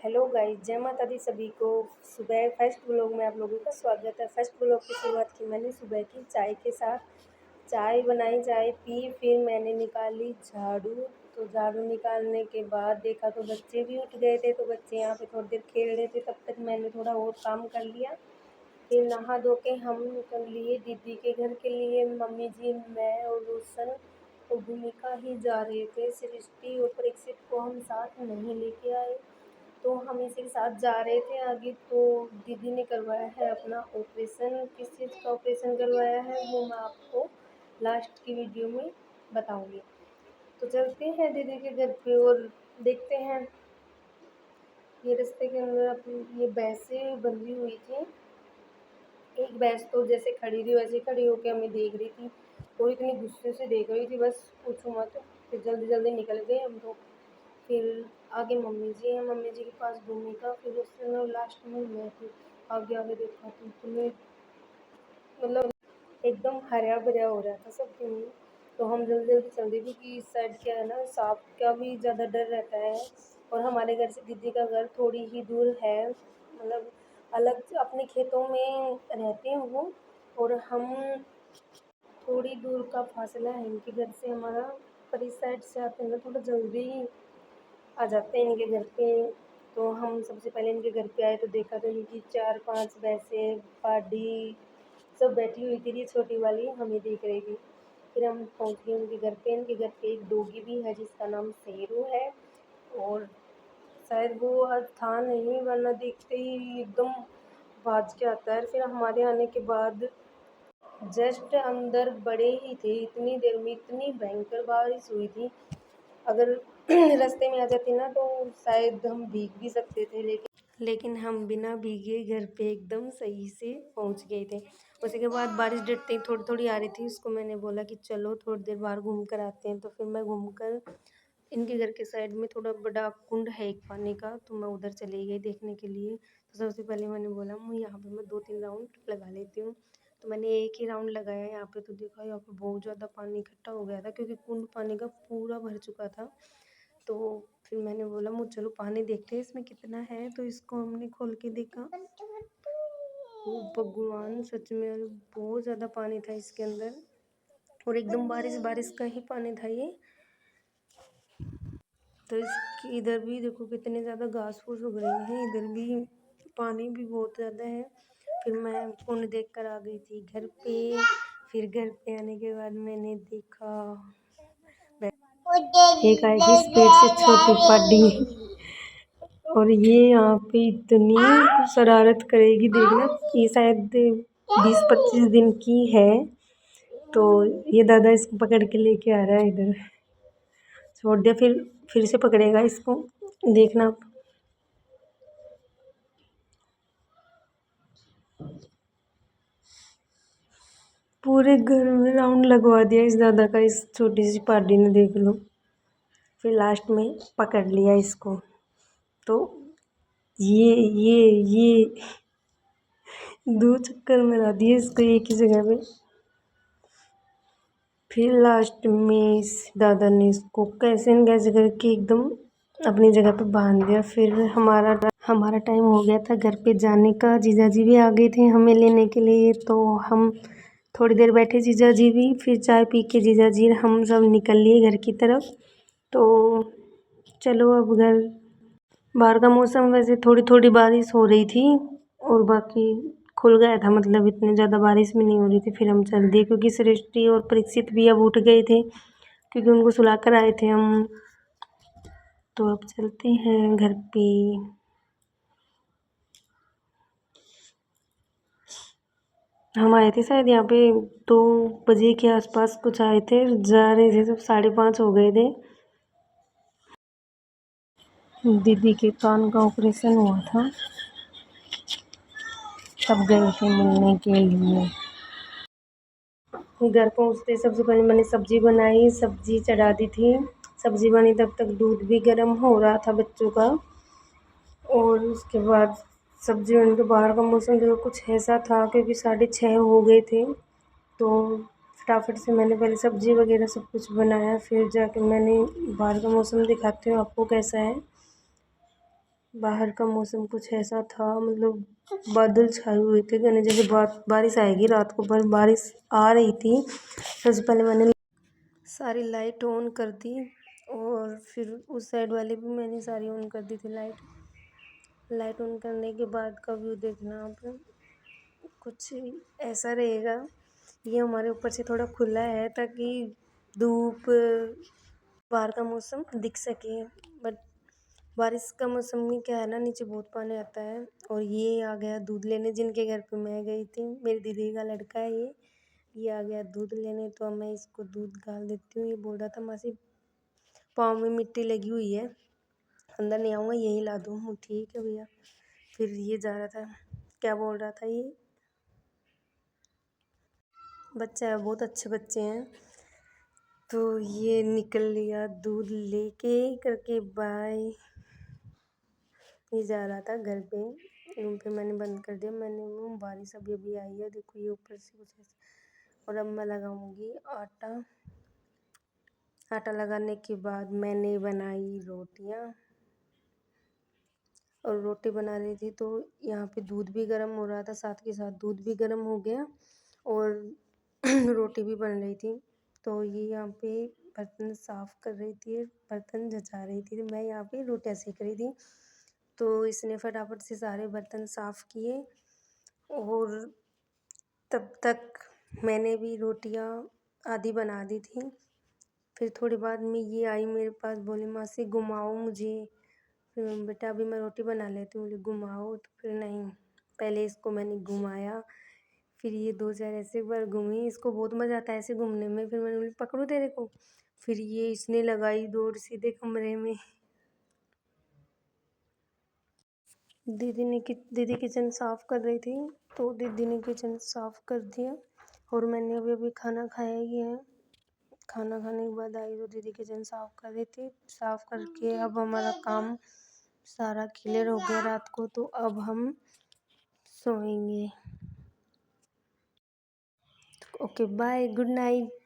Hello guys, जय माता दी सभी को। सुबह फर्स्ट व्लॉग में आप लोगों का स्वागत है। फर्स्ट व्लॉग की शुरुआत की मैंने सुबह की चाय के साथ। चाय बनाई, चाय पी, फिर मैंने निकाली झाड़ू। तो झाड़ू निकालने के बाद देखा तो बच्चे भी उठ गए थे, तो बच्चे यहाँ पे थोड़ी देर खेल रहे थे। तब तक मैंने थोड़ा और काम कर लिया। फिर नहा धो के हम निकल लिए दीदी के घर के लिए। मम्मी जी, मैं और रोशन और भूमिका ही जा रहे थे। सृष्टि और परीक्षित को हम साथ नहीं लेके आए, तो हम इसी के साथ जा रहे थे आगे। तो दीदी ने करवाया है अपना ऑपरेशन। किस चीज़ का ऑपरेशन करवाया है वो मैं आपको लास्ट की वीडियो में बताऊंगी। तो चलते हैं दीदी के घर पे और देखते हैं। ये रास्ते के अंदर अपनी ये भैंसें बंधी हुई थी। एक भैंस तो जैसे खड़ी थी वैसे खड़ी होकर हमें देख रही थी, वो इतनी गुस्से से देख रही थी, बस पूछो मत। फिर जल्दी जल्दी निकल गए हम तो। फिर आगे मम्मी जी हैं, मम्मी जी के पास भूमिका, फिर उससे लास्ट में मैं थी। आगे आगे देखा तो इतने मतलब एकदम हरा भरा हो रहा था सब कहीं। तो हम जल्दी जल्दी चल दिए, क्योंकि इस साइड क्या है ना, सांप का भी ज़्यादा डर रहता है। और हमारे घर से दीदी का घर थोड़ी ही दूर है, मतलब अलग अपने खेतों में रहते हैं वो, और हम थोड़ी दूर का फासला है इनके घर से हमारा। पर इस साइड से आते हैं ना थोड़ा जल्दी आ जाते हैं इनके घर पे। तो हम सबसे पहले इनके घर पे आए तो देखा तो इनकी 4-5 भैंसें पाडी सब बैठी हुई थी। ये छोटी वाली हमें देख रही थी। फिर हम पहुंच गए उनके घर पे। इनके घर पे एक डॉगी भी है जिसका नाम शेरू है, और शायद वो आज था नहीं, वरना देखते ही एकदम भाग के आता है। फिर हमारे आने के बाद जस्ट अंदर बड़े ही थे, इतनी देर में इतनी भयंकर बारिश हुई थी। अगर रास्ते में आ जाती ना तो शायद हम भीग भी सकते थे, लेकिन हम बिना भीगे घर पे एकदम सही से पहुंच गए थे। उसी के बाद बारिश डटते ही थोड़ी थोड़ी आ रही थी, उसको मैंने बोला कि चलो थोड़ी देर बाहर घूम कर आते हैं। तो फिर मैं घूमकर इनके घर के साइड में थोड़ा बड़ा कुंड है एक पानी का, तो मैं उधर चली गई देखने के लिए। तो सबसे पहले मैंने बोला मैं यहाँ पे मैं 2-3 राउंड लगा लेती हूँ। तो मैंने एक ही राउंड लगाया यहाँ पे, तो देखा यहाँ पे बहुत ज़्यादा पानी इकट्ठा हो गया था, क्योंकि कुंड पानी का पूरा भर चुका था। तो फिर मैंने बोला मुझे चलो पानी देखते हैं इसमें कितना है। तो इसको हमने खोल के देखा, वो भगवान सच में यार बहुत ज़्यादा पानी था इसके अंदर, और एकदम बारिश बारिश का ही पानी था ये। तो इसकी इधर भी देखो कितने ज़्यादा घास फूस उग रहे हैं, इधर भी पानी भी बहुत ज़्यादा है। फिर मैं कुंड देख कर आ गई थी घर पे। फिर घर पे आने के बाद मैंने देखा एक आएगी स्पीड से छोटी पाडी, और ये यहाँ पे इतनी शरारत करेगी देखना। ये शायद 20-25 दिन की है। तो ये दादा इसको पकड़ के लेके आ रहा है इधर, छोड़ दिया, फिर से पकड़ेगा इसको, देखना। पूरे घर में राउंड लगवा दिया इस दादा का, इस छोटी सी पार्टी ने, देख लो। फिर लास्ट में पकड़ लिया इसको। तो ये 2 चक्कर मरा दिए इसको एक ही जगह पे। फिर लास्ट में इस दादा ने इसको कैसे न कैसे करके एकदम अपनी जगह पे बांध दिया। फिर हमारा टाइम हो गया था घर पे जाने का। जीजाजी भी आ गए थे हमें लेने के लिए, तो हम थोड़ी देर बैठे जीजाजी भी, फिर चाय पी के जीजाजी हम सब निकल लिए घर की तरफ। तो चलो अब घर। बाहर का मौसम वैसे थोड़ी थोड़ी बारिश हो रही थी, और बाकी खुल गया था, मतलब इतनी ज़्यादा बारिश भी नहीं हो रही थी। फिर हम चल दिए, क्योंकि सृष्टि और परीक्षित भी अब उठ गए थे, क्योंकि उनको सुला कर आए थे हम। तो अब चलते हैं घर पे। हम आए थे शायद यहाँ पे 2 बजे के आसपास कुछ आए थे, जा रहे थे, सब 5:30 हो गए थे। दीदी के कान का ऑपरेशन हुआ था, तब गए थे मिलने के लिए। घर पहुँचते सबसे पहले मैंने सब्ज़ी बनाई, सब्ज़ी चढ़ा दी थी। सब्ज़ी बनी तब तक दूध भी गर्म हो रहा था बच्चों का। और उसके बाद सब्ज़ी बनने के, बाहर का मौसम जो कुछ ऐसा था, क्योंकि 6:30 हो गए थे। तो फटाफट से मैंने पहले सब्ज़ी वगैरह सब कुछ बनाया, फिर जाके मैंने बाहर का मौसम दिखाती हूँ आपको कैसा है। बाहर का मौसम कुछ ऐसा था, मतलब बादल छाए हुए थे, कहने जैसे बारिश आएगी रात को, पर बारिश आ रही थी। सबसे पहले मैंने सारी लाइट ऑन कर दी और फिर उस साइड वाली भी मैंने सारी ऑन कर दी थी लाइट ऑन करने के बाद का व्यू देखना आप, कुछ ऐसा रहेगा। ये हमारे ऊपर से थोड़ा खुला है ताकि धूप, बाहर का मौसम दिख सके, बट बारिश का मौसम में क्या है ना, नीचे बहुत पानी आता है। और ये आ गया दूध लेने, जिनके घर पे मैं गई थी, मेरी दीदी का लड़का है ये आ गया दूध लेने। तो अब मैं इसको दूध डाल देती हूँ। ये बोल रहा था मासी पाँव में मिट्टी लगी हुई है, अंदर नहीं आऊँगा, यहीं ला दूँ। ठीक है भैया। फिर ये जा रहा था, क्या बोल रहा था, ये बच्चा है, बहुत अच्छे बच्चे हैं। तो ये निकल लिया दूध लेके करके, बाय। ये जा रहा था घर पे, रूम पे मैंने बंद कर दिया। मैंने वो बारिश अभी अभी आई है, देखो ये ऊपर से कुछ ऐसे। और अब मैं लगाऊंगी आटा। आटा लगाने के बाद मैंने बनाई रोटियां, और रोटी बना रही थी तो यहाँ पे दूध भी गर्म हो रहा था, साथ के साथ दूध भी गर्म हो गया और रोटी भी बन रही थी। तो ये यहाँ पे बर्तन साफ़ कर रही थी, बर्तन जचा रही थी, मैं यहाँ पे रोटियाँ सेक रही थी। तो इसने फटाफट से सारे बर्तन साफ़ किए और तब तक मैंने भी रोटियाँ आधी बना दी थी। फिर थोड़ी बाद में ये आई मेरे पास, बोली मासी घुमाओ मुझे। फिर मैं, बेटा अभी मैं रोटी बना लेती हूँ। बोली घुमाओ, तो फिर नहीं, पहले इसको मैंने घुमाया। फिर ये 2 4 ऐसे बार घूमी, इसको बहुत मज़ा आता है ऐसे घूमने में। फिर मैंने बोली पकड़ो तेरे को। फिर ये इसने लगाई दौड़ सीधे कमरे में। दीदी किचन साफ़ कर रही थी, तो दीदी ने किचन साफ़ कर दिया और मैंने अभी अभी खाना खाया ही है। खाना खाने के बाद आई तो दीदी किचन साफ़ कर रही थी। साफ़ करके अब हमारा काम सारा क्लियर हो गया रात को, तो अब हम सोएंगे। Okay bye, good night.